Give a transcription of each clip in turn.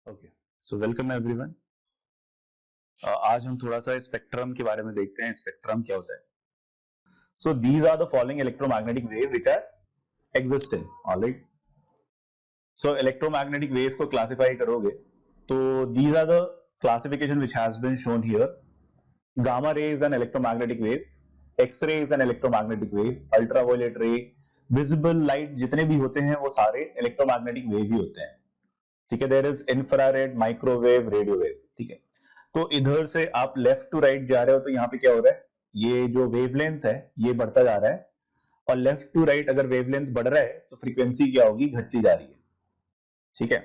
Okay, so welcome everyone. आज हम थोड़ा सा स्पेक्ट्रम के बारे में देखते हैं। स्पेक्ट्रम क्या होता है? So these are the following electromagnetic wave which are existing. Alright, so electromagnetic wave को क्लासिफाई करोगे तो these are the classification which has been shown here. Gamma ray is an electromagnetic wave, X-ray is an electromagnetic wave, ultraviolet ray, visible light जितने भी होते हैं वो सारे electromagnetic wave ही होते हैं। ठीक है, there is infrared, microwave, radio wave. ठीक है, तो इधर से आप लेफ्ट टू राइट जा रहे हो तो यहाँ पे क्या हो रहा है, ये जो वेवलेंथ है ये बढ़ता जा रहा है, और लेफ्ट टू राइट अगर वेवलेंथ बढ़ रहा है तो फ्रीक्वेंसी क्या होगी, घटती जा रही है। ठीक है,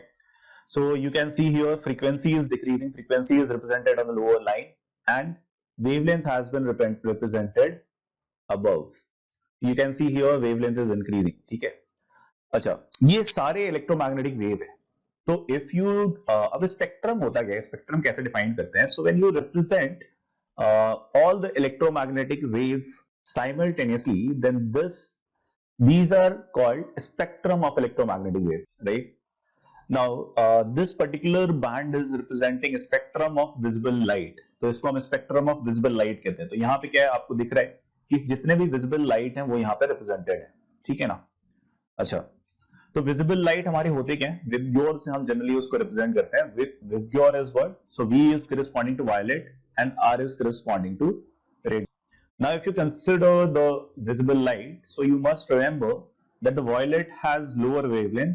so you can see here frequency is decreasing, frequency is represented on the lower line and wavelength has been represented above. You can see here wavelength is increasing. ठीक है, अच्छा, ये सारे इलेक्ट्रोमैग्नेटिक वेव है। तो इफ यू अब spectrum होता क्या है, स्पेक्ट्रम कैसे डिफाइन करते हैं? So when you represent all the electromagnetic wave simultaneously, then these are called spectrum of electromagnetic wave, right? Now this particular band is representing spectrum of visible light, तो इसको हम spectrum of visible light कहते हैं। तो यहाँ पे क्या है, आपको दिख रहा है कि जितने भी visible light हैं वो यहाँ पे represented है। ठीक है ना? अच्छा, तो विजिबल लाइट हमारे होते क्या है, विबग्योर से हम जनरली उसको रिप्रेजेंट करते हैं। VIBGYOR is what, so V is corresponding to violet and R is corresponding to red. Now if you consider the visible light, so you must remember that the violet has lower wavelength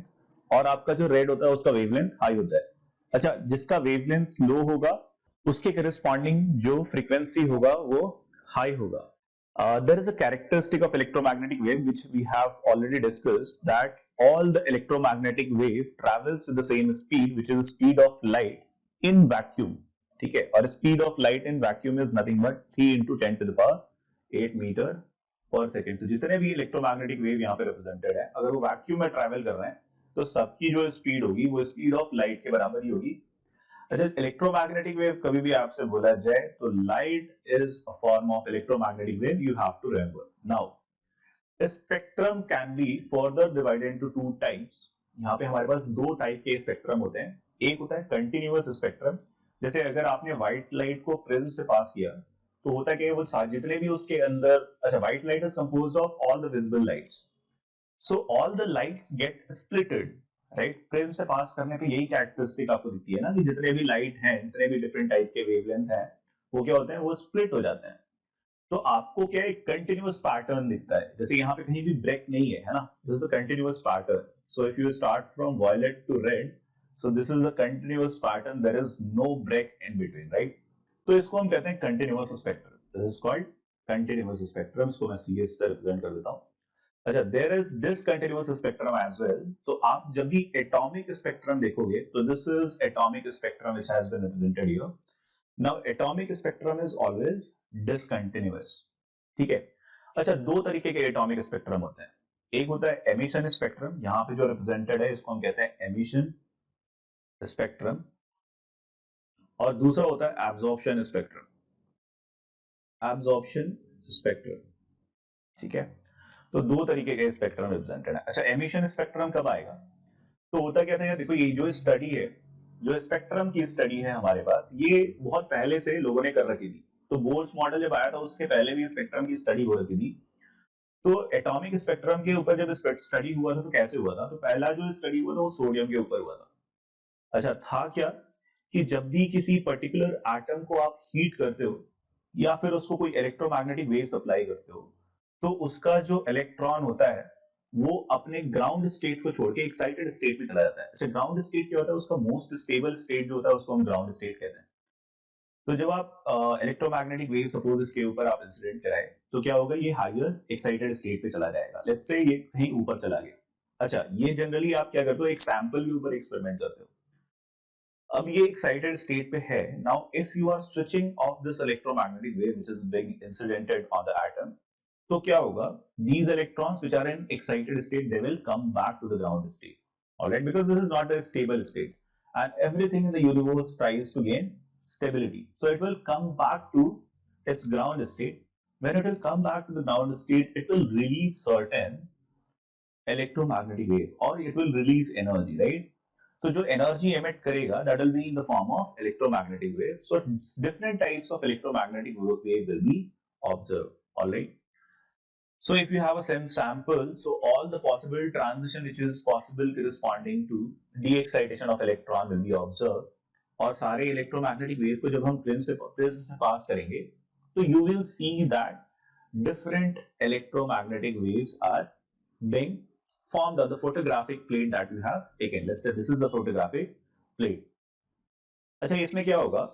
और आपका जो red होता है उसका wavelength high होता है। अच्छा, जिसका वेवलेंथ लो होगा उसके करेस्पॉन्डिंग जो फ्रीक्वेंसी होगा वो हाई होगा। There is a characteristic of electromagnetic wave which we have already discussed, that all the electromagnetic wave travels with the same speed, which is the speed of light in vacuum. ठीक है, और speed of light in vacuum is nothing but 3 into 10 to the power 8 metre पर second. तो जितने भी electromagnetic wave यहाँ पे represented है, अगर वो वैक्यूम में ट्रैवल कर रहे हैं तो सबकी जो स्पीड होगी वो स्पीड ऑफ लाइट के बराबर ही होगी। अच्छा, इलेक्ट्रोमैग्नेटिक वेव कभी भी आपसे बोला जाए तो light is a form of electromagnetic wave, you have to remember. Now spectrum can be further divided into two types. यहाँ पे हमारे पास दो टाइप के स्पेक्ट्रम होते हैं। एक होता है कंटिन्यूअस स्पेक्ट्रम, जैसे अगर आपने व्हाइट लाइट को प्रिज्म से पास किया तो होता क्या है, वो जितने भी उसके अंदर, अच्छा, white light is composed of all the visible lights, so all the lights get splitted, right? Prism से पास करने पे यही कैरेक्टरिस्टिक आपको दिखती है ना, कि जितने भी लाइट हैं, जितने भी डिफरेंट टाइप के वेवलेंथ हैं, वो क्या होते हैं, वो स्प्लिट हो जाते हैं। तो आपको क्या एक कंटिन्यूअस पैटर्न दिखता है, जैसे यहाँ पे कहीं भी ब्रेक नहीं है ना, this is a continuous pattern. So if you start from violet to red, so this is a continuous pattern, there is no break in between, right? तो इसको हम कहते हैं continuous spectrum, this is called continuous spectrum. इसको मैं CS से represent कर देता हूँ। अच्छा, there is discontinuous spectrum as well. तो आप जब भी एटॉमिक स्पेक्ट्रम देखोगे तो this is atomic spectrum which has been represented here. Now atomic spectrum is always discontinuous. ठीक है, अच्छा, दो तरीके के एटॉमिक स्पेक्ट्रम होते हैं। एक होता है एमिशन स्पेक्ट्रम, यहाँ पे जो रिप्रेजेंटेड है इसको हम कहते हैं एमिशन स्पेक्ट्रम, और दूसरा होता है एब्जॉर्प्शन स्पेक्ट्रम, एब्जॉर्प्शन स्पेक्ट्रम। ठीक है, तो दो तरीके के स्पेक्ट्रम रिप्रेजेंटेड है। अच्छा, एमिशन स्पेक्ट्रम कब आएगा? तो होता क्या था, देखो ये जो स्टडी है, जो स्पेक्ट्रम की स्टडी है हमारे पास, ये बहुत पहले से लोगों ने कर रखी थी। तो बोर्स मॉडल जब आया था उसके पहले भी स्पेक्ट्रम की स्टडी हो रखी थी। तो एटॉमिक स्पेक्ट्रम के ऊपर जब स्टडी हुआ था तो कैसे हुआ था? तो पहला जो स्टडी हुआ था वो सोडियम के ऊपर हुआ था। अच्छा, था क्या कि जब भी किसी पर्टिकुलर एटम को आप हीट करते हो या फिर उसको कोई इलेक्ट्रोमैग्नेटिक वेव सप्लाई करते हो, तो उसका जो इलेक्ट्रॉन होता है वो अपने ग्राउंड स्टेट को छोड़ के एक्साइटेड स्टेट में चला जाता है। अच्छा, ग्राउंड स्टेट क्या होता है? उसका मोस्ट स्टेबल स्टेट जो होता है उसको हम ग्राउंड स्टेट कहते हैं। तो जब आप इलेक्ट्रोमैग्नेटिक वेव सपोज इसके ऊपर आप इंसिडेंट कराए तो क्या होगा, ये हायर एक्साइटेड स्टेट पे चला जाएगा। लेट्स से ये कहीं ऊपर चला गया। अच्छा, ये जनरली आप क्या करते हो, एक सैंपल के ऊपर एक्सपेरिमेंट करते हो। अब ये एक्साइटेड स्टेट पे है। Now if you are switching off this electromagnetic wave which is being incidented on the atom, तो क्या होगा, these electrons which are in excited state, they will come back to the ground state, all right, because this is not a stable state and everything in the universe tries to gain stability, so it will come back to its ground state. When it will come back to the ground state, it will release certain electromagnetic wave or it will release energy, right? तो जो energy emit करेगा that will be in the form of electromagnetic wave. So different types of electromagnetic wave will be observe. Alright. So if you have a sample, so all the possible transition which is possible corresponding to de-excitation of electron will be observed. और सारे electromagnetic wave को जब हम prism से पास करेंगे तो you will see that different electromagnetic waves are being formed on the photographic plate that you have taken. Let's say this is the photographic plate. अच्छा, इसमें क्या होगा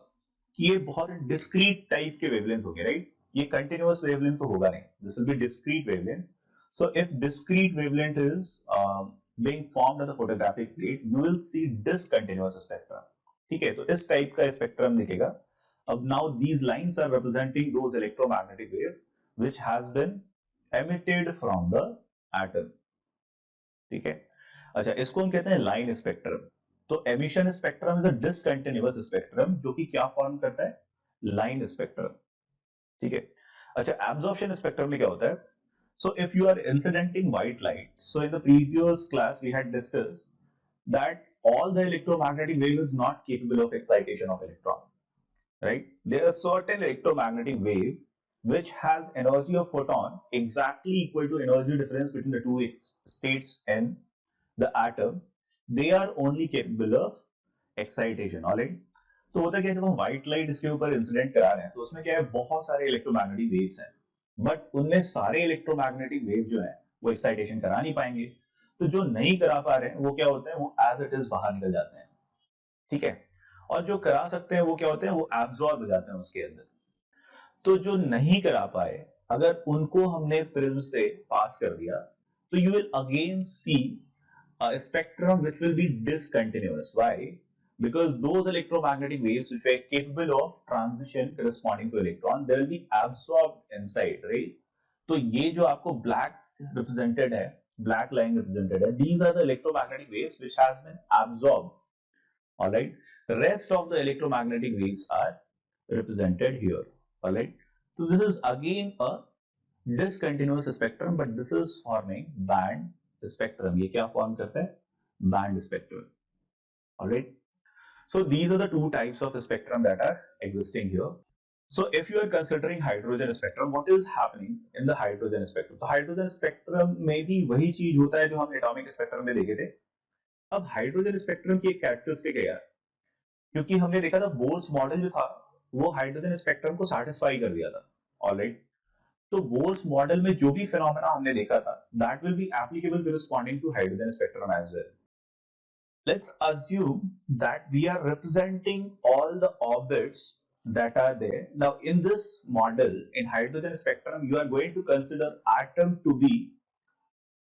कि ये बहुत डिस्क्रीट टाइप के वेवलेंथ होंगे, राइट? ये कंटिन्यूअस वेवलेंथ तो होगा नहीं. This will B discrete wavelength. So if discrete wavelength is being formed on the photographic plate, you will see discontinuous spectrum. ठीक है, तो इस टाइप का स्पेक्ट्रम दिखेगा. अब now these lines are representing those electromagnetic wave which has been emitted from the atom. ठीक है. अच्छा, इसको हम कहते हैं लाइन स्पेक्ट्रम. तो emission spectrum is a discontinuous spectrum जो कि क्या फॉर्म करता है? Line spectrum. ठीक है. अच्छा, एब्जॉर्प्शन स्पेक्ट्रम में क्या होता है? So if you are incidenting white light, so in the previous class we had discussed that all the electromagnetic wave is not capable of excitation of electron, right? There are certain electromagnetic wave which has energy of photon exactly equal to energy difference between the two states in the atom. They are only capable of excitation. Alright? तो होता क्या है, जब हम white light इसके ऊपर incident करा रहे हैं तो उसमें क्या है, बहुत सारे इलेक्ट्रोमैग्नेटिक वेव्स हैं, बट उनमें सारे इलेक्ट्रोमैग्नेटिक वेव जो है वो एक्साइटेशन करा नहीं पाएंगे. तो जो नहीं करा पा रहे हैं वो क्या होते हैं, वो एज इट इज बाहर निकल जाते हैं. ठीक है. और जो करा सकते हैं वो क्या होते हैं, वो एब्जॉर्ब हो जाते हैं उसके अंदर. तो जो नहीं करा पाए, अगर उनको हमने प्रिज्म से पास कर दिया तो you will again see a spectrum which will be discontinuous. Why? Because those electromagnetic waves which are capable of transition corresponding to electron, they will be absorbed inside, right? तो ये जो आपको black represented है, black line represented है, these are the electromagnetic waves which has been absorbed. All right. The rest of the electromagnetic waves are represented here. All right. So this is again a discontinuous spectrum, but this is forming band spectrum. ये क्या form करता है? Band spectrum. Alright. So these are the two types of spectrum that are existing here. So if you are considering hydrogen spectrum, what is happening in the hydrogen spectrum? तो hydrogen spectrum में भी वही चीज होता है जो हम atomic spectrum में देखे थे. अब हाइड्रोजन स्पेक्ट्रम की एक कैरेक्टरिस्टिक है यार, क्योंकि हमने देखा था बोर्स मॉडल जो था वो हाइड्रोजन स्पेक्ट्रम को सैटिस्फाई कर दिया था. ऑलराइट. तो बोर्स मॉडल में जो भी फिनोमेना हमने देखा था that will be applicable corresponding to hydrogen spectrum as well. Let's assume that we are representing all the orbits that are there. Now in this model in hydrogen spectrum you are going to consider atom to be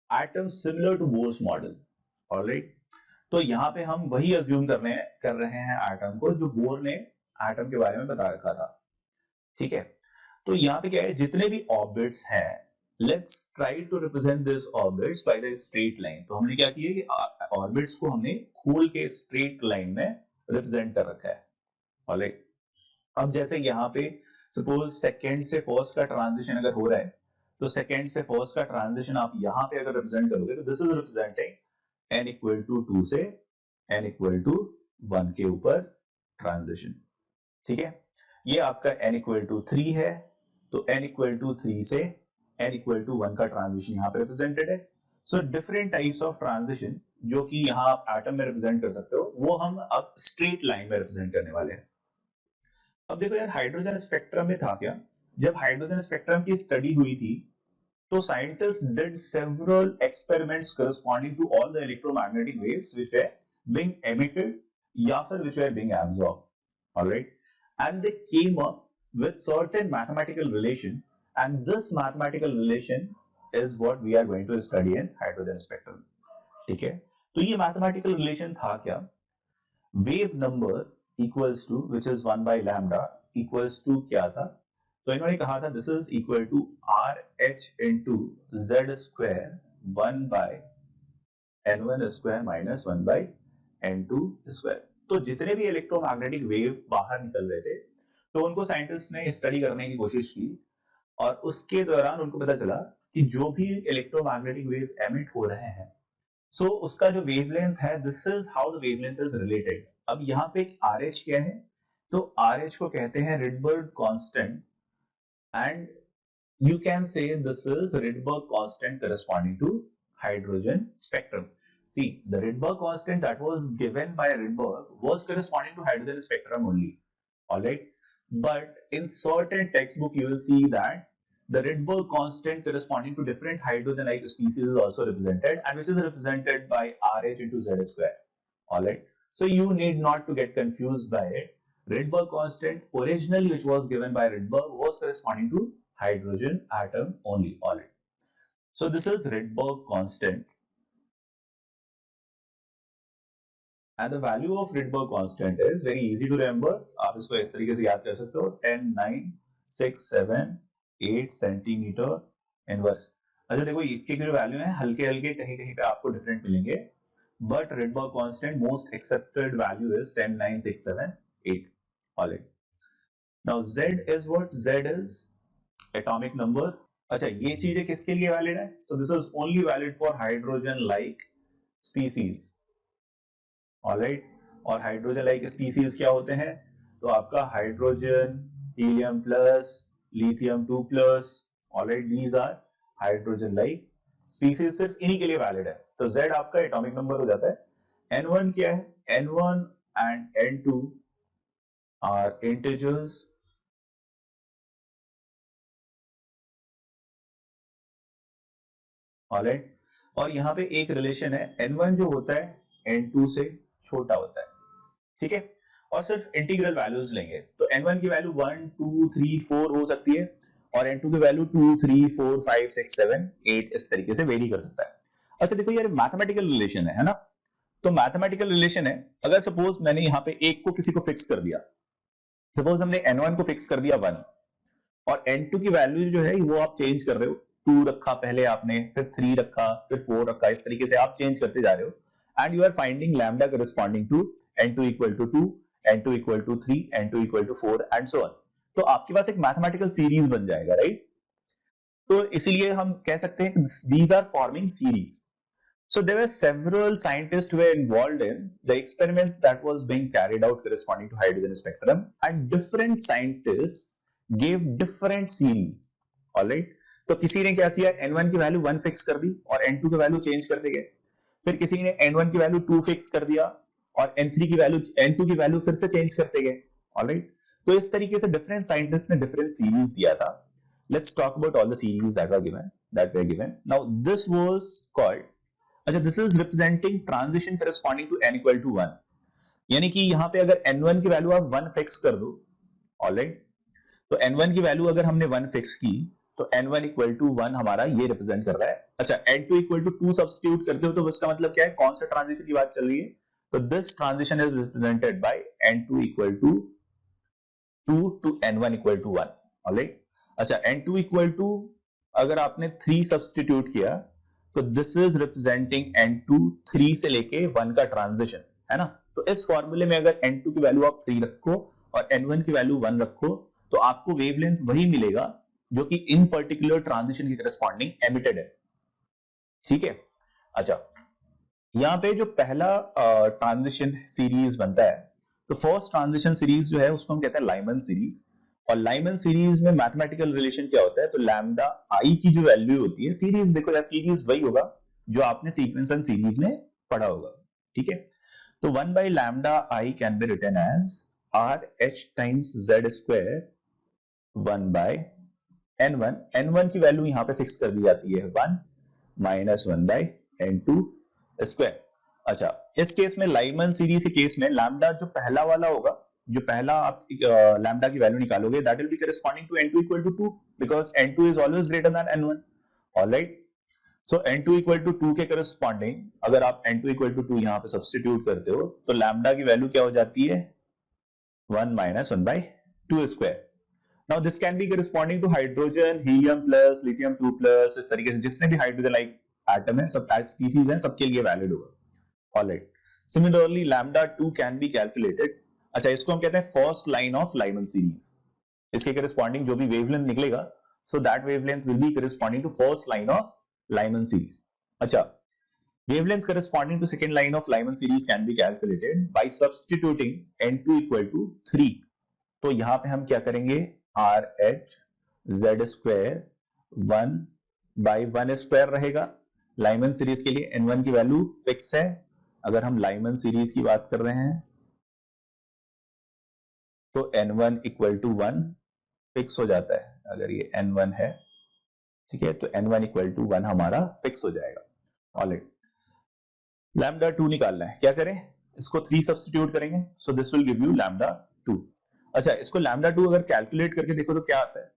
atom similar to Bohr's model. Alright. तो यहाँ पे हम वही assume कर रहे हैं atom को जो बोर ने atom के बारे में बता रखा था. ठीक है. तो यहाँ पे क्या है, जितने भी ऑर्बिट्स हैं, let's try to represent this orbits by the straight line. तो हमने क्या किया कि ऑर्बिट्स को हमने खोल के स्ट्रेट लाइन में रिप्रेजेंट कर रखा है. ऑलराइट. अब जैसे यहाँ पे सपोज सेकंड से फर्स्ट का ट्रांजिशन अगर हो रहा है तो सेकंड से फर्स्ट का ट्रांजिशन आप यहाँ पे अगर रिप्रेजेंट करोगे तो this is representing n equal to 2 से n इक्वल टू 1 के ऊपर ट्रांजिशन. ठीक है. ये आपका n इक्वल टू 3 है, तो n इक्वल टू 3 से n इक्वल टू 1 का ट्रांजिशन यहाँ पे रिप्रेजेंटेड है. So different types of transition जो कि यहाँ आप एटम में रिप्रेजेंट कर सकते हो वो हम अब स्ट्रेट लाइन में रिप्रेजेंट करने वाले हैं. अब देखो यार, हाइड्रोजन स्पेक्ट्रम में था क्या, जब हाइड्रोजन स्पेक्ट्रम की स्टडी हुई थी तो scientist did several experiments corresponding to all the electromagnetic waves which were being emitted या फिर which were being absorbed. Alright. And they came up with certain mathematical relation, and this mathematical relation is what we are going to study in hydrogen spectrum. ठीक है. तो ये mathematical relation था क्या, wave number equals to which is 1 by lambda equals to क्या था, तो इन्होंने कहा था this is equal to RH into Z square 1 by N1 square minus 1 by N2 square. तो जितने भी इलेक्ट्रोमैग्नेटिक वेव बाहर निकल रहे थे तो उनको साइंटिस्ट ने स्टडी करने की कोशिश की और उसके दौरान उनको पता चला कि जो भी इलेक्ट्रोमैग्नेटिक वेव एमिट हो रहे हैं सो उसका जो वेवलेंथ है, this is how the wavelength is related. अब यहाँ पे एक RH क्या है, तो RH को कहते हैं Rydberg constant, and you can say this is Rydberg constant corresponding to hydrogen spectrum. See, the Rydberg constant that was given by Rydberg was corresponding to hydrogen spectrum only. Alright, but in certain textbook you will see that the Rydberg constant corresponding to different hydrogen-like species is also represented, and which is represented by RH into Z square. Alright, so you need not to get confused by it. Rydberg constant originally which was given by Rydberg was corresponding to hydrogen atom only. Alright, so this is Rydberg constant, and the value of Rydberg constant is very easy to remember. आप इसको इस तरीके से याद कर सकते हो, 10, 9, 6, 7, 8 centimetre inverse. अच्छा देखो, इसके जो वैल्यू है हल्के हल्के कहीं कहीं पे आपको डिफरेंट मिलेंगे, but Rydberg constant most accepted value is 10, 9, 6, 7, 8. Alright, now Z is what? Z is atomic number. अच्छा, ये चीजें किसके लिए वैलिड है? So this is only valid for hydrogen like species. Alright, और हाइड्रोजन लाइक स्पीसीज क्या होते हैं? तो आपका hydrogen, helium plus, lithium 2 plus, alright, these are hydrogen like species, सिर्फ इन्हीं के लिए वैलिड है। तो Z आपका एटॉमिक नंबर हो जाता है। N1 क्या है? N1 and N2 are integers, alright, और यहाँ पे एक रिलेशन है, N1 जो होता है N2 से छोटा होता है, ठीक है, और सिर्फ इंटीग्रल वैल्यूज लेंगे, तो N1 की वैल्यू 1, 2, 3, 4 हो सकती है, और N2 की वैल्यू 2, 3, 4, 5, 6, 7, 8 इस तरीके से वेरी कर सकता है। अच्छा देखो यार, मैथमेटिकल रिलेशन है ना, तो मैथमेटिकल रिलेशन है, अगर सपोज मैंने यहाँ पे एक को किसी को फिक्स कर दिया, सपोज हमने N1 को फिक्स कर दिया 1, और N2 की वैल्यू जो है वो आप चेंज कर रहे हो, 2 रखा पहले आपने, फिर 3 रखा, फिर 4 रखा, इस तरीके से आप चेंज करते जा रहे हो, and you are finding lambda corresponding to N2 equal to 2, N2 equal to 3, N2 equal to 4 and so on. तो आपके पास एक मैथमेटिकल सीरीज बन जाएगा, राइट? तो इसीलिए हम कह सकते हैं these are forming series. So there were several scientists who were involved in the experiments that was being carried out corresponding to hydrogen spectrum, and different scientists gave different series. Alright, तो किसी ने क्या किया, N1 की value 1 fix कर दी और N2 की value change कर दी गए, फिर किसी ने N1 की वैल्यू 2 फिक्स कर दिया और N2 की वैल्यू फिर से चेंज करते गए। ऑलराइट, तो इस तरीके से डिफरेंट साइंटिस्ट ने डिफरेंट सीरीज दिया था। Let's talk about all the series that were given. Now this was called, अच्छा, this is representing transition corresponding to n equal to 1, यानी कि यहां पे अगर N1 की वैल्यू आप 1 फिक्स कर दो, ऑलराइट, तो N1 की वैल्यू अगर हमने 1 फिक्स की तो N1 इक्वल टू 1 हमारा ये रिप्रेजेंट कर रहा है। अच्छा, N2 इक्वल टू 2 सब्स्टिट्यूट करते हो तो इसका मतलब क्या है, कौन सा ट्रांजिशन की बात चल रही है? तो this transition is represented by N2 equal to 2 to N1 equal to 1, alright. अच्छा, N2 इक्वल टू अगर आपने 3 सब्स्टिट्यूट किया तो दिस इज रिप्रेजेंटिंग N2 3 से लेके 1 का ट्रांजिशन, है ना। तो इस फॉर्मूले में अगर N2 की वैल्यू आप 3 रखो और N1 की वैल्यू 1 रखो तो आपको वेवलेंथ वही मिलेगा जो कि इन पर्टिकुलर ट्रांजिशन के करस्पॉन्डिंग एमिटेड है, ठीक है। अच्छा, यहां पे जो पहला ट्रांजिशन सीरीज बनता है, तो फर्स्ट ट्रांजिशन सीरीज जो है उसको हम कहते हैं लाइमन सीरीज, और लाइमन सीरीज में मैथमेटिकल रिलेशन क्या होता है, तो लैम्डा आई की जो वैल्यू होती है, सीरीज देखो यार, सीरीज वही होगा जो आपने सीक्वेंस एंड सीरीज में पढ़ा होगा, ठीक है। तो 1 by lambda I can be written as RH times Z square 1 by N1, N1 की वैल्यू यहां पे फिक्स कर दी जाती है 1 minus 1 by N2 square। अच्छा, इस केस में लाइमन सीरीज के केस में लैम्डा जो पहला वाला होगा, जो पहला आप लैम्डा की वैल्यू निकालोगे, that will be corresponding to N2 equal to 2 because N2 is always greater than N1, alright. So N2 equal to 2 के करस्पॉन्डिंग अगर आप N2 इक्वल टू 2 यहां पे सब्स्टिट्यूट करते हो तो लैम्डा की वैल्यू क्या हो जाती है, 1 minus 1 by 2 square। Now this can be corresponding to hydrogen, helium plus, lithium 2 plus, इस तरीके से जितने भी हाइड्रोजन लाइक एटम है, सब स्पीसीज हैं, सबके लिए वैलिड होगा, alright. Similarly lambda 2 can be calculated. अच्छा, इसको हम कहते हैं first line of Lyman series, इसके करस्पॉन्डिंग जो भी वेवलेंथ निकलेगा, so that wavelength will be corresponding to first line of Lyman series. अच्छा, Wavelength corresponding to second line of Lyman series can be calculated by substituting n2 equal to 3. तो यहां पे हम क्या करेंगे, RH Z square 1 by 1 square रहेगा. Lyman series के लिए n1 की वैल्यू फिक्स है. अगर हम Lyman सीरीज की बात कर रहे हैं तो n1 इक्वल टू 1 फिक्स हो जाता है. अगर ये n1 है, ठीक है, तो n1 इक्वल टू 1 हमारा फिक्स हो जाएगा. ऑलराइट, लैम्डा 2 निकालना है. क्या करें, इसको 3 सब्स्टिट्यूट करेंगे. So this will give you lambda 2. अच्छा, इसको लैम्डा 2 अगर कैलकुलेट करके देखो तो क्या आता है.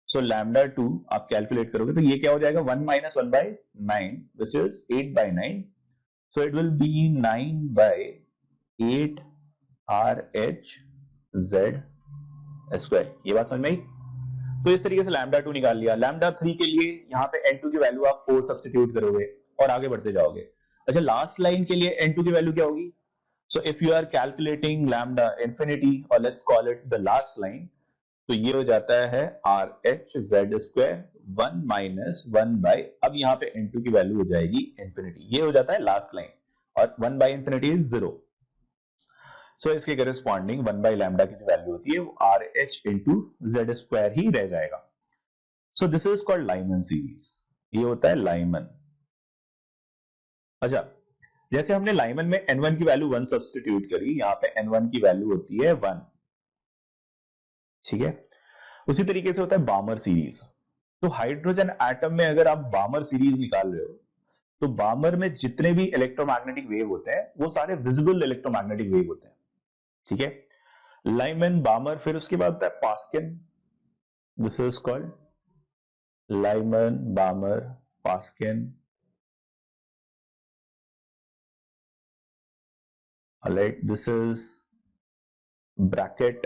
सो लैम्डा 2 आप कैलकुलेट करोगे तो ये क्या हो जाएगा, 1 minus 1 by 9 which is 8 by 9. So it will be 9 by 8 RH Z square. ये बात समझ में आई. तो इस तरीके से लैम्डा 2 निकाल लिया. लैम्डा 3 के लिए यहाँ पे n2 की वैल्यू आप 4 सब्स्टिट्यूट करोगे और आगे बढ़ते जाओगे. अच्छा, लास्ट लाइन के लिए n2 की वैल्यू क्या होगी. So if you are calculating lambda infinity और let's call it the last line, तो ये हो जाता है RH Z square 1 minus 1 by, अब यहाँ पे n2 की वैल्यू हो जाएगी इंफिनिटी. ये हो जाता है लास्ट लाइन और 1 बाई इंफिनिटी इज 0. सो इसके करेस्पॉन्डिंग 1 बाई लैम्डा की जो वैल्यू होती है वो RH इंटू Z स्क्वायर ही रह जाएगा. सो this is called Lyman series. ये होता है लाइमन. अच्छा, जैसे हमने लाइमन में n1 की वैल्यू 1 सब्स्टिट्यूट करी, यहाँ पे n1 की वैल्यू होती है 1. ठीक है, उसी तरीके से होता है बामर सीरीज. तो हाइड्रोजन एटम में अगर आप बामर सीरीज निकाल रहे हो तो बामर में जितने भी इलेक्ट्रोमैग्नेटिक वेव होते हैं वो सारे विजिबल इलेक्ट्रोमैग्नेटिक वेव होते हैं. ठीक है, लाइमन, बामर, फिर उसके बाद होता है Paschen. This is called Lyman, Balmer, Paschen. Alright, this is bracket.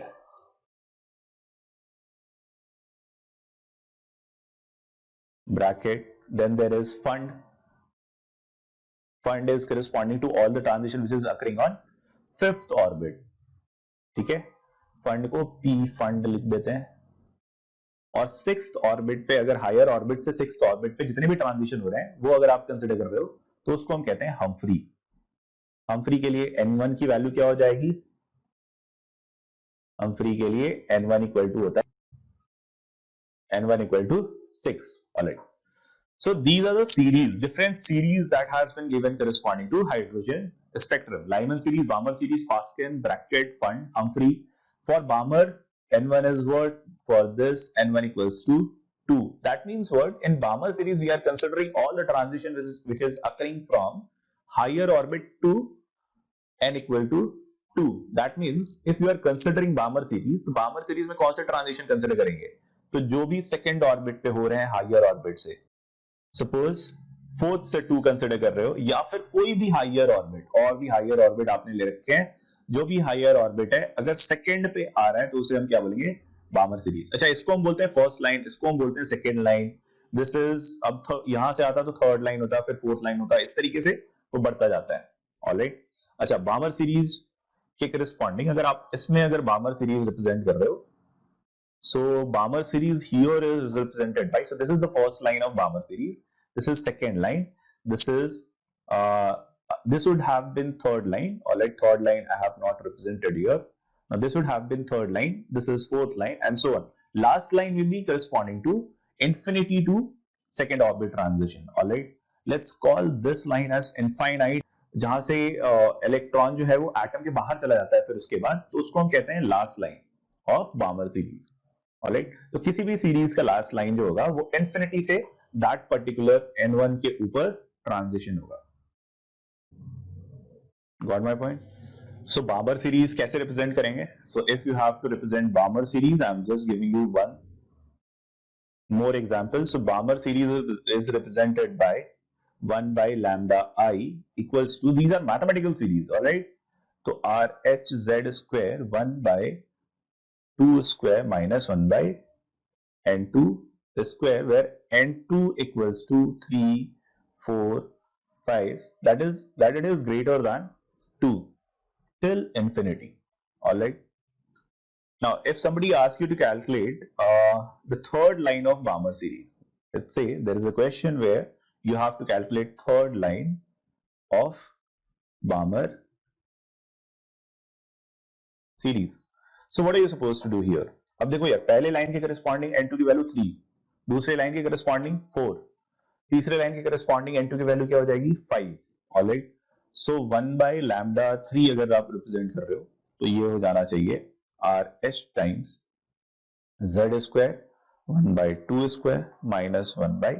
Then there is fund. Fund is corresponding to all the transition which is occurring on 5th orbit. ठीक है, फंड को P फंड लिख देते हैं. और 6th orbit पे, अगर higher orbit से 6th ऑर्बिट पे जितने भी ट्रांजिशन हो रहे हैं वो अगर आप कंसिडर कर रहे हो तो उसको हम कहते हैं हम्फ्री. हम्फ्री के लिए n1 की वैल्यू क्या हो जाएगी, हम्फ्री के लिए n1 इक्वल टू होता है n1 equal to 6. Alright, so these are the series, different series that has been given corresponding to hydrogen spectrum. Lyman series, Balmer series, Paschen, bracket, Pfund, Humphrey. For Balmer n1 is what, for this n1 equals to 2. That means what, in Balmer series we are considering all the transition which is occurring from higher orbit to n equal to 2. That means if you are considering Balmer series, तो Balmer series में कौन से transition consider करेंगे, तो जो भी second orbit पे हो रहे हैं higher orbit से, suppose fourth से 2 consider कर रहे हो, या फिर कोई भी higher orbit, और भी higher orbit आपने ले रखे हैं, जो भी हायर ऑर्बिट है अगर सेकंड पे आ रहा है तो उसे हम क्या बोलेंगे, बामर सीरीज. अच्छा, इसको हम बोलते हैं फर्स्ट लाइन, इसको हम बोलते हैं सेकंड लाइन. दिस इज, अब यहां से आता तो थर्ड लाइन होता, फिर फोर्थ लाइन होता, इस तरीके से वो बढ़ता जाता है. ऑलराइट, अच्छा, बामर सीरीज के करस्पॉन्डिंग अगर आप इसमें अगर बामर सीरीज रिप्रेजेंट कर रहे हो, so Balmer series here is represented by, so this is the first line of Balmer series, this is second line, this is this would have been third line, or like third line I have not represented here. Now this would have been third line, this is fourth line, and so on. Last line will be corresponding to infinity to second orbit transition. All right, let's call this line as infinite, जहां से electron जो है वो atom के बाहर चला जाता है फिर उसके बाद, तो उसको हम कहते हैं last line of Balmer series. Alright, तो किसी भी सीरीज का लास्ट लाइन जो होगा वो infinity say that particular n1 के ऊपर ट्रांजिशन होगा. Got my point? So Balmer series कैसे represent करेंगे? So if you have to represent Balmer series, I'm just giving you one more example. So Balmer series is represented by 1 by lambda I equals to, these are mathematical series, all right? So RH Z square 1 by 2 square minus 1 by N2 square, where N2 equals to 3, 4, 5, that it is greater than 2 till infinity. All right, now if somebody asks you to calculate the third line of Balmer series, let's say there is a question where you have to calculate third line of Balmer series. So what are you supposed to do here? अब देखो यार, पहले line के corresponding n2 की value 3, दूसरे line के corresponding 4, तीसरे line के करस्पॉन्डिंग n2 की वैल्यू क्या हो जाएगी 5. ऑलराइट, सो 1 बाय लैम्डा 3 अगर आप रिप्रेजेंट कर रहे हो तो ये हो जाना चाहिए RH times z square 1 by 2 square minus 1 by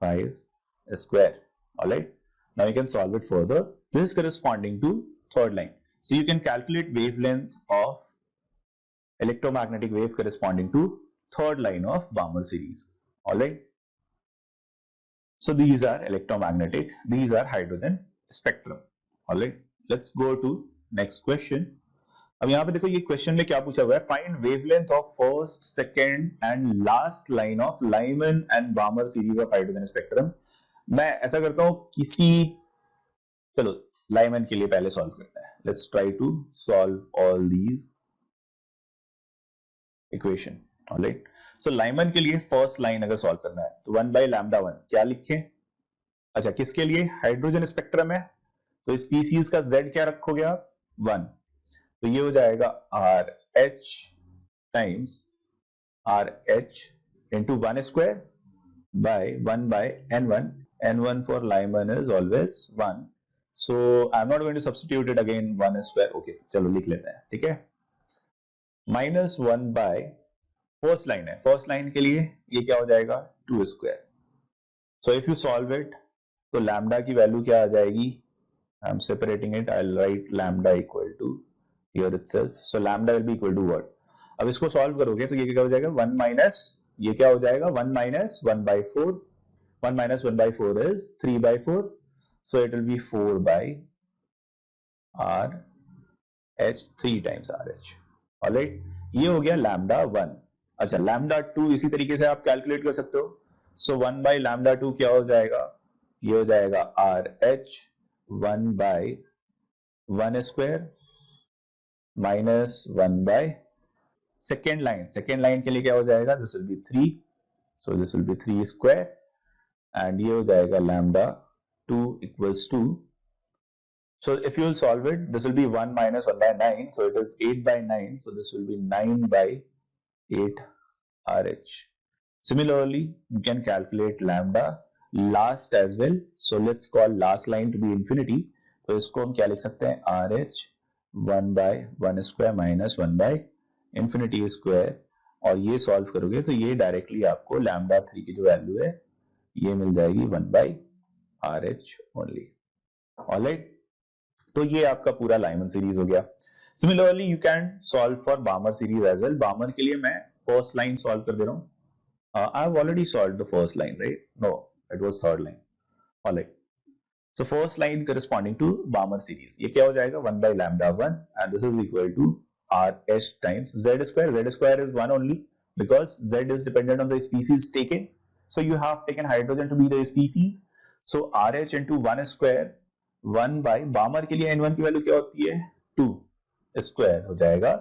5 square. Alright, now you can solve it further. This is corresponding to third line. So you can calculate wavelength of electromagnetic wave corresponding to third line of Balmer series. Alright, so these are electromagnetic, these are hydrogen spectrum. Alright, let's go to next question. अब यहाँ पे देखो ये question में क्या पूछा हुआ है, find wavelength of first second and last line of Lyman and बामर series of hydrogen spectrum. मैं ऐसा करता हूं किसी, चलो लाइमन के लिए पहले सॉल्व करते हैं. Let's try to solve all these equation. Alright, so Lyman के लिए फर्स्ट लाइन अगर सॉल्व करना है तो 1 बाय लैम्डा 1 क्या लिखें. अच्छा, किसके लिए, हाइड्रोजन स्पेक्ट्रम है तो स्पीसीज का z क्या रखोगे आप 1, तो ये हो जाएगा RH times RH into 1 square by 1 by N1. N1 for Lyman is always 1. So I'm not going to substitute it again 1 square. Okay, चलो लिख लेते हैं, ठीक है. minus 1 by फर्स्ट लाइन है, फर्स्ट लाइन के लिए ये क्या हो जाएगा 2 square. So if you solve it तो लैम्डा की वैल्यू क्या आ जाएगी, I'm separating it. I'll write lambda equal to here itself. So lambda will be equal to what? अब इसको सॉल्व करोगे तो ये क्या हो जाएगा 1 माइनस, ये क्या हो जाएगा 1 minus 1 by 4. 1 minus 1 by 4 is 3 by 4. So it will be 4 by RH 3 times RH. Alright, ये हो गया lambda 1. अच्छा, lambda 2 इसी तरीके से आप कैलकुलेट कर सकते हो. So 1 by lambda 2 क्या हो जाएगा, ये हो जाएगा RH 1 by 1 square minus 1 by second line के लिए क्या हो जाएगा, this will be 3, so this will be 3 square and ये हो जाएगा lambda 2 equals to, so if you will solve it this will be 1 minus 1 by 9, so it is 8 by 9, so this will be 9 by 8 RH. Similarly you can calculate lambda last as well, so let's call last line to be infinity, तो इसको हम क्या लिख सकते हैं RH 1 by 1 square minus 1 by infinity square, और ये solve करोगे तो ये डायरेक्टली आपको लैम्डा 3 की जो वैल्यू है ये मिल जाएगी 1 by RH ओनली. ऑलराइट, तो ये आपका पूरा लाइमन सीरीज हो गया. Similarly you can solve for Balmer series as well. Balmer के लिए मैं फर्स्ट लाइन सॉल्व कर दे रहा हूँ. I have already solved the first line, right? No, it was third line. Alright, so first line corresponding to Balmer series, ये क्या हो जाएगा 1 by lambda 1 and this is equal to RH times z square. Z square is 1 only because z is dependent on the species taken, so you have taken hydrogen to be the species, so RH into 1 square 1 by Balmer के लिए N1 की value क्या होती है 2 square हो जाएगा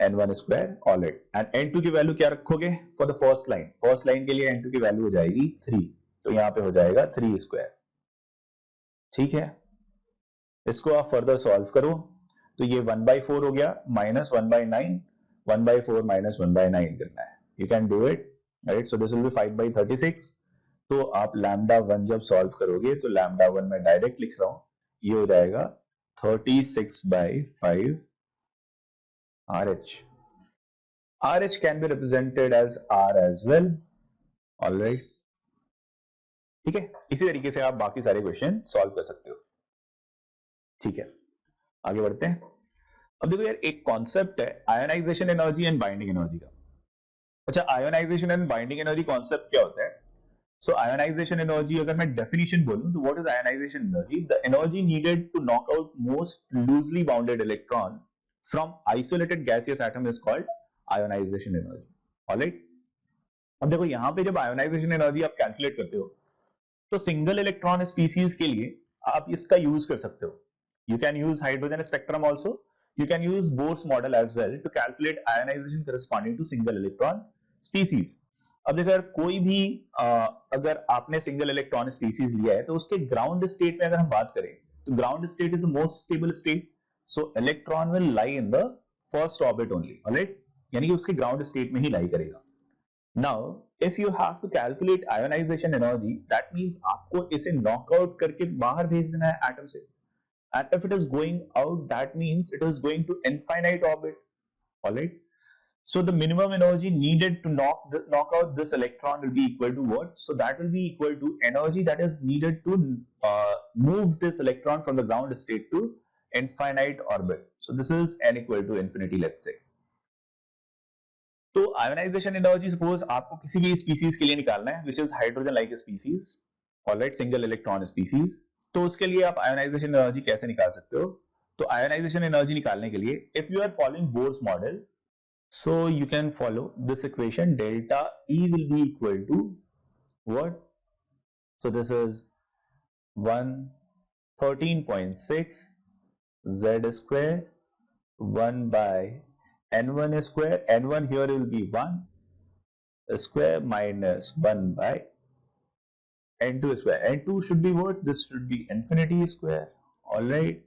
N1 square. Alright, and N2 की value क्या रखोगे for the first line, first line के लिए N2 की वैल्यू हो जाएगी 3, तो यहाँ पे हो जाएगा 3 square. ठीक है, इसको आप फर्दर सॉल्व करो तो ये 1 by 4 हो गया minus 1 by 9, 1 by 4 minus 1 by 9 करना है. You can do it, right? So this will B 5 by 36. तो आप लैम्डा 1 जब सॉल्व करोगे तो लैम्डा 1 मैं डायरेक्ट लिख रहा हूं, ये हो जाएगा 36 by 5 RH. RH can be represented as R as well. Alright, ठीक है, इसी तरीके से आप बाकी सारे क्वेश्चन सॉल्व कर सकते हो. ठीक है, आगे बढ़ते हैं. अब देखो यार, एक कॉन्सेप्ट है ionization energy and binding energy का. अच्छा, ionization and binding energy concept क्या होता है? सो आयोनाइजेशन एनर्जी अगर मैं डेफिनेशन बोलूं तो what is ionization energy? The energy needed to knock out most loosely bounded electron from isolated gaseous atom is called ionization energy. Alright, अब देखो यहाँ पे जब आयोनाइजेशन एनर्जी आप कैलकुलेट करते हो तो सिंगल इलेक्ट्रॉन स्पीसीज के लिए आप इसका यूज कर सकते हो. You can use hydrogen spectrum also, you can use Bohr's model as well to calculate ionization corresponding to single electron species. अब देखो यार कोई भी अगर आपने सिंगल इलेक्ट्रॉन स्पीसीज लिया है तो उसके ग्राउंड स्टेट में अगर हम बात करें तो ground state is the most stable state, so electron will lie in the first orbit only, alright, यानी कि उसके ग्राउंड स्टेट में ही लाई करेगा. Now if you have to calculate ionization energy, that means आपको इसे नॉकआउट करके बाहर भेज देना है एटम से. And if it is going out, that means it is going to infinite orbit. All right. So the minimum energy needed to knock out this electron will be equal to what? So that will be equal to energy that is needed to move this electron from the ground state to infinite orbit. So this is n equal to infinity, let's say. तो ionisation energy suppose आपको किसी भी species के लिए निकालना है which is hydrogen like species, alright, single electron species. तो उसके लिए आप आयोनाइजेशन एनर्जी कैसे निकाल सकते हो? तो आयोनाइजेशन एनर्जी निकालने के लिए if you are following Bohr's model, so you can follow this equation. Delta E will be equal to what? So this is 113.6 Z square 1 by N1 square. N1 here will be 1 square minus 1 by N2 square. N2 should be what? This should be infinity square. All right.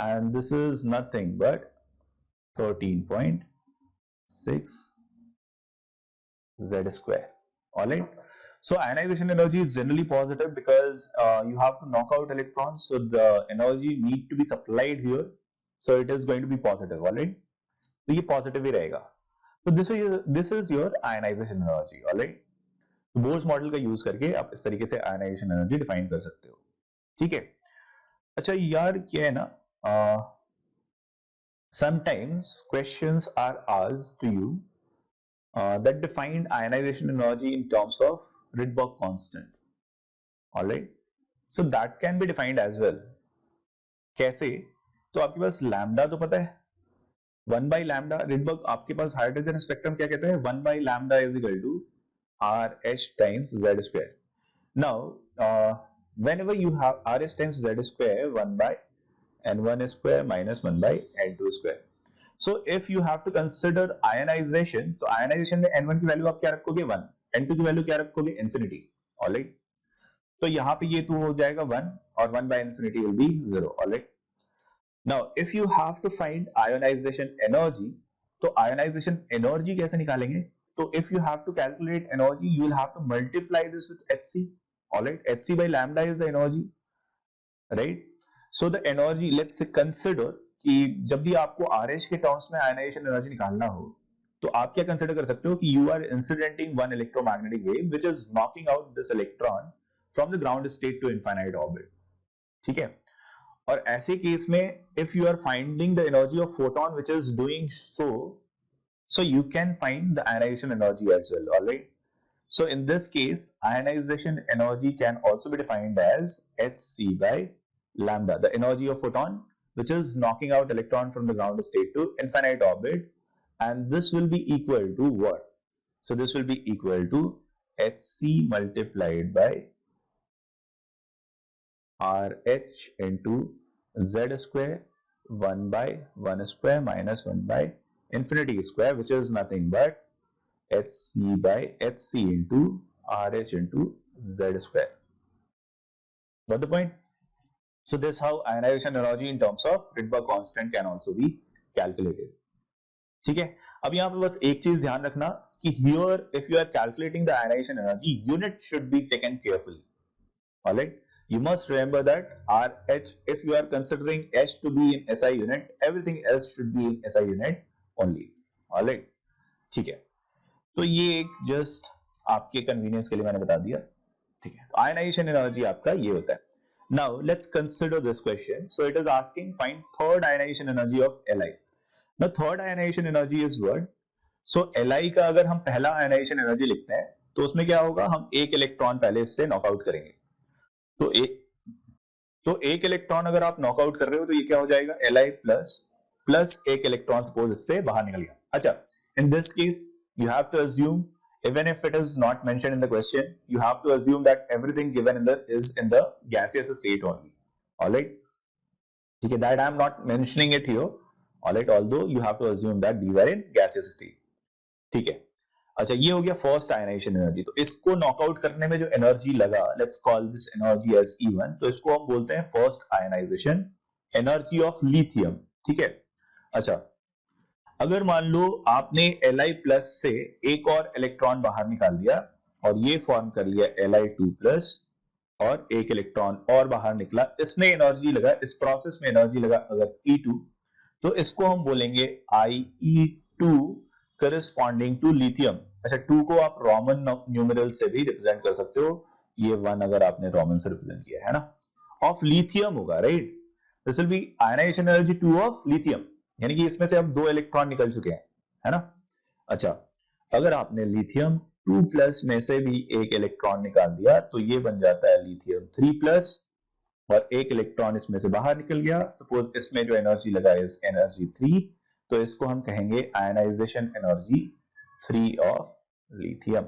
And this is nothing but 13.6 Z square. All right. So ionization energy is generally positive because you have to knock out electrons. So the energy need to be supplied here. So it is going to be positive. All right. तो ये positive ही रहेगा. So this is your ionization energy. All right. तो Bohr's model का use करके आप इस तरीके से आयोनाइजेशन एनर्जी डिफाइन कर सकते हो. ठीक है. अच्छा यार क्या है ना, sometimes questions are asked to you that defined ionization energy in terms of Rydberg constant. All right, so that can be defined as well. कैसे? तो आपके पास लैम्डा तो पता है, 1 by lambda. Rydberg आपके पास हाइड्रोजन स्पेक्ट्रम क्या कहता है? 1 by lambda is equal to RH times Z square. Now whenever you have RH times Z square, 1 by N1 square minus 1 by N2 square. So if you have to consider ionization, तो ionization में N1 की value आप क्या रखोगे? 1. N2 की value क्या रखोगे? Infinity. Alright. तो यहाँ पे ये तो हो जाएगा 1 और 1 by infinity will be 0. Alright. Now if you have to find ionization energy, तो ionization energy कैसे निकालेंगे? तो if you have to calculate energy, you will have to multiply this with Hc. Alright. Hc by lambda is the energy. Right. So the energy, let's say consider कि जब भी आपको RH के terms में ionization energy निकालना हो तो आप क्या कंसिडर कर सकते हो कि you are incidenting one electromagnetic wave which is knocking out this electron from the ground state to infinite orbit. ठीक है. और ऐसे केस में if you are finding the energy of photon which is doing so you can find the ionization energy as well. All right. So in this case ionization energy can also be defined as Hc by lambda, the energy of photon which is knocking out electron from the ground state to infinite orbit, and this will be equal to what? So this will be equal to Hc multiplied by RH into Z square 1 by 1 square minus 1 by infinity square, which is nothing but Hc by Hc into RH into Z square. Got the point? So this is how ionization energy in terms of Rydberg constant can also be calculated. ठीक है. अब यहाँ पे बस एक चीज ध्यान रखना कि here if you are calculating the ionization energy, unit should be taken carefully. All right. You must remember that RH, if you are considering H to be in SI unit, everything else should be in SI unit only. All right. ठीक है. तो ये एक just आपके convenience के लिए मैंने बता दिया. ठीक है. तो ionization energy आपका ये होता है. Now let's consider this question. So it is asking find third ionization energy of Li. Now third ionization energy is what? So Li का अगर हम पहला ionization energy लिखते हैं तो उसमें क्या होगा? हम एक इलेक्ट्रॉन पहले इससे नॉकआउट करेंगे. तो एक इलेक्ट्रॉन अगर आप नॉकआउट कर रहे हो तो ये क्या हो जाएगा? Li प्लस एक इलेक्ट्रॉन सपोज इससे बाहर निकल गया. अच्छा, in this case you have to assume, even if it is not mentioned in the question, you have to assume that everything given is in the gaseous state only. All right. Okay, that I am not mentioning it here. All right. Although you have to assume that these are in gaseous state. ठीक है. अच्छा, ये हो गया first ionization energy. तो इसको knockout करने में जो एनर्जी लगा, let's call this energy as E1, तो इसको हम बोलते हैं first ionization energy of lithium. ठीक है। अच्छा, अगर मान लो आपने Li प्लस से एक और इलेक्ट्रॉन बाहर निकाल दिया और ये फॉर्म कर लिया Li2 प्लस, और एक इलेक्ट्रॉन और बाहर निकला, इसमें एनर्जी लगा, इस प्रोसेस में एनर्जी लगा अगर E2, तो इसको हम बोलेंगे IE2 करस्पॉन्डिंग टू लिथियम। अच्छा, 2 को आप रोमन न्यूमेरल से भी रिप्रेजेंट कर सकते हो, ये 1 अगर आपने रोमन से रिप्रेजेंट किया है ना, ऑफ लिथियम होगा, right. This will be ionization energy 2 of lithium, यानी कि इसमें से अब 2 इलेक्ट्रॉन निकल चुके हैं, है ना। अच्छा, अगर आपने लिथियम 2 प्लस में से भी एक इलेक्ट्रॉन निकाल दिया तो ये बन जाता है लिथियम 3 प्लस, और एक इलेक्ट्रॉन इसमें से बाहर निकल गया, सपोज इसमें जो एनर्जी लगा इज एनर्जी 3, तो इसको हम कहेंगे ionization energy 3 of lithium.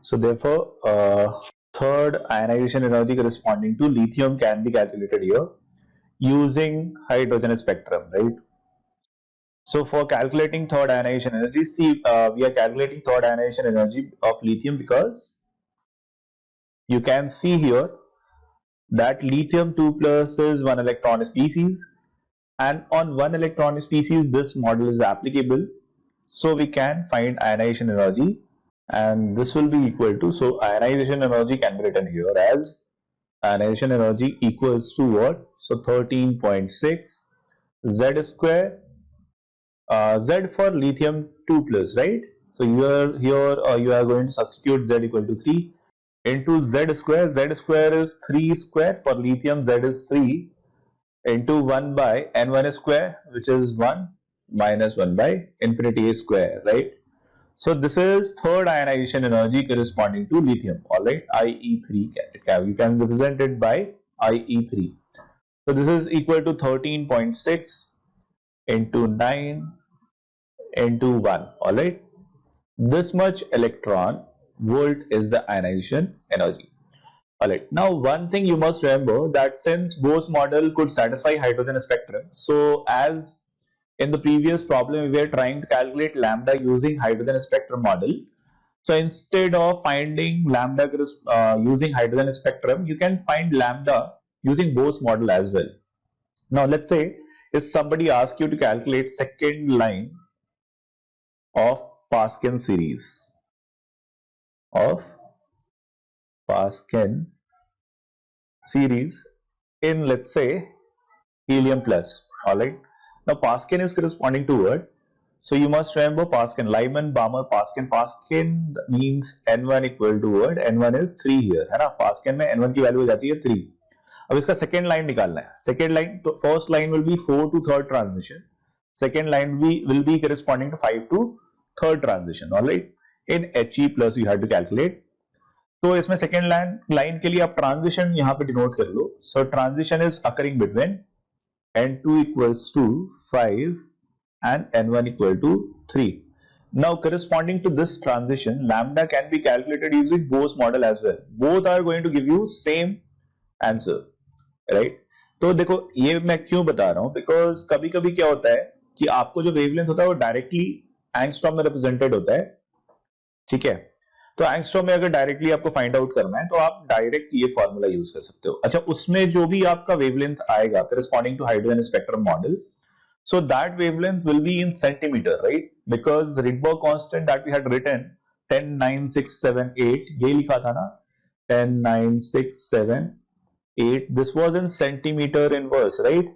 So therefore third ionization energy corresponding to lithium can be calculated here using hydrogen spectrum, right? So for calculating third ionization energy, see, we are calculating third ionization energy of lithium because you can see here that lithium 2 plus is 1 electron species, and on 1 electron species this model is applicable, so we can find ionization energy, and this will be equal to, so ionization energy can be written here as ionization energy equals to what? So 13.6 Z square, Z for lithium 2 plus, right? So here you are going to substitute Z equal to 3 into Z square. Z square is 3 square, for lithium Z is 3, into 1 by N1 square, which is 1 minus 1 by infinity A square, right? So this is third ionization energy corresponding to lithium, alright, IE3, you can represent it by IE3. So this is equal to 13.6 into 9 into 1, alright. This much electron volt is the ionization energy. Alright, now one thing you must remember, that since Bose model could satisfy hydrogen spectrum, so as in the previous problem we were trying to calculate lambda using hydrogen spectrum model, so instead of finding lambda using hydrogen spectrum, you can find lambda using Bose model as well. Now let's say if somebody asks you to calculate second line of Paskin series in, let's say, helium plus, alright. Now Paskin is corresponding to what? So you must remember Paskin, Lyman, Balmer, Paskin. Paskin means N1 equal to what? N1 is 3 here, है ना। Paskin में N1 की value हो जाती है 3। अब इसका second line निकालना है। सेकेंड लाइन, तो first line will be 4 to third transition, second line will be corresponding to 5 to third transition, alright. In He plus you have to calculate, तो इसमें सेकेंड लाइन के लिए आप ट्रांजिशन यहां पे डिनोट कर लो। So transition is occurring between N2 equals to 5 and N1 equal to 3. Now corresponding to this transition, lambda can be calculated using Bose model as well. Both are going to give you same answer, right? तो देखो ये मैं क्यों बता रहा हूं, because कभी कभी क्या होता है कि आपको जो वेवलेंथ होता है वो डायरेक्टली एंगस्ट्रॉम में रिप्रेजेंटेड होता है, ठीक है। तो एंगस्ट्रॉम में अगर डायरेक्टली आपको फाइंड आउट करना है तो आप डायरेक्ट ये फॉर्मूला यूज कर सकते हो। अच्छा, उसमें जो भी आपका वेवलेंथ आएगा corresponding to hydrogen spectrum model, so that wavelength will be in centimeter, right? Because Rydberg constant that we had written 109678, ये लिखा था ना 109,678, this was in centimeter inverse, right?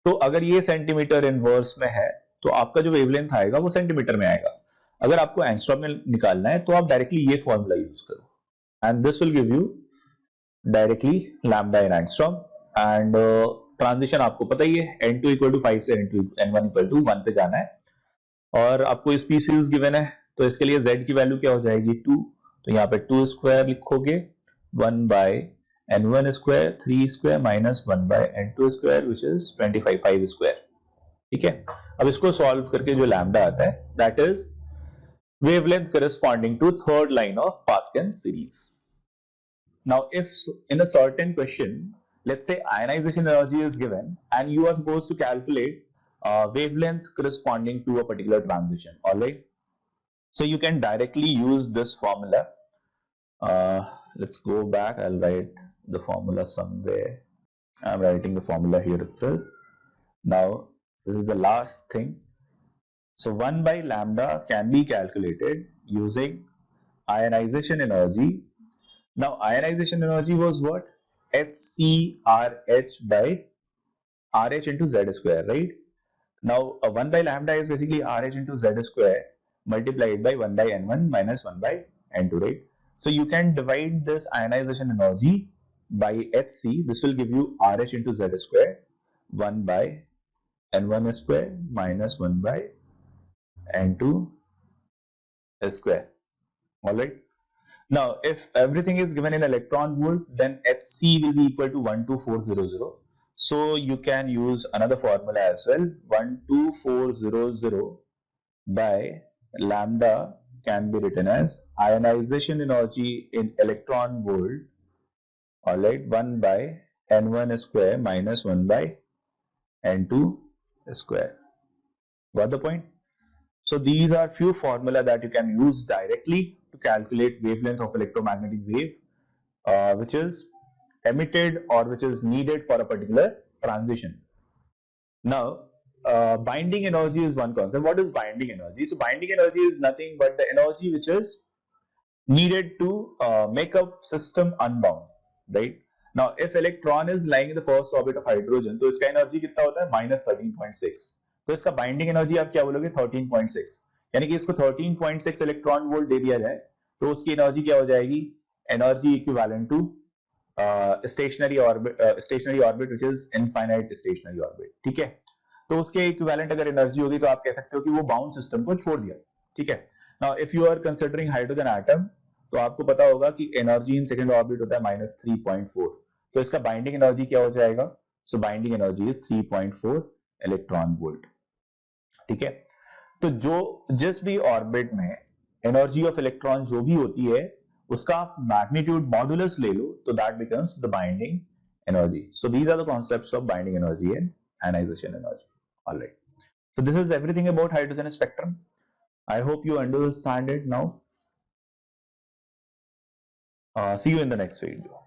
तो अगर ये सेंटीमीटर इनवर्स में है तो आपका जो वेवलेंथ आएगा वो सेंटीमीटर में आएगा। अगर आपको एंगस्ट्रॉम में निकालना है तो आप डायरेक्टली ये फॉर्मूला यूज करो and this will give you directly lambda in angstrom. And transition आपको पता ही है, N2 इक्वल टू 5 से N1 इक्वल टू 1 पे जाना है, और आपको स्पीसीज गिवन है तो इसके लिए Z की वैल्यू क्या हो जाएगी 2, तो यहाँ पे 2 स्क्वायर लिखोगे 1 by N1 square 3 square minus 1 by N2 square which is 25 5 square, ठीक है। अब इसको सॉल्व करके जो लैम्डा आता है that is wavelength corresponding to third line of Paskin series. Now if in a certain question, let's say ionization energy is given and you are supposed to calculate wavelength corresponding to a particular transition, alright. So you can directly use this formula. Let's go back. I'll write the formula somewhere. I'm writing the formula here itself. Now this is the last thing. So 1 by lambda can be calculated using ionization energy. Now ionization energy was what? HCRH by RH into Z square, right? Now 1 by lambda is basically RH into Z square multiplied by 1 by N1 minus 1 by N2, right? So you can divide this ionization energy by HC. This will give you RH into Z square 1 by N1 square minus 1 by N2 square. Alright. Now if everything is given in electron volt, then HC will be equal to 12400. So you can use another formula as well. 12400 by lambda can be written as ionization energy in electron volt, alright, 1 by N1 square minus 1 by N2 square. Got the point? So these are few formula that you can use directly to calculate wavelength of electromagnetic wave which is emitted or which is needed for a particular transition. Now binding energy is one concept. What is binding energy? So binding energy is nothing but the energy which is needed to make a system unbound, right? Now if electron is lying in the first orbit of hydrogen, तो इसका energy कितना होता है? -13.6. तो इसका binding energy आप क्या बोलोगे? 13.6. यानी कि इसको 13.6 इलेक्ट्रॉन वोल्ट दे दिया जाए तो उसकी एनर्जी क्या हो जाएगी? Energy equivalent to stationary orbit which is infinite stationary orbit. ठीक है, तो उसके इक्विवेलेंट अगर एनर्जी होगी तो आप कह सकते हो कि वो बाउंड सिस्टम को छोड़ दिया. ठीक है. Now if you are considering hydrogen atom, तो आपको पता होगा कि एनर्जी इन सेकंड ऑर्बिट होता है -3.4. तो इसका बाइंडिंग एनर्जी क्या हो जाएगा? So binding energy is 3.4 electron volt. ठीक है. तो जो जिस भी ऑर्बिट में एनर्जी ऑफ इलेक्ट्रॉन जो भी होती है उसका आप मैग्नीट्यूड मॉडुलस ले लो तो that becomes the binding energy. So these are the concepts of binding energy and ionization energy. Alright, so this is everything about hydrogen spectrum. I hope you understand it now. See you in the next video.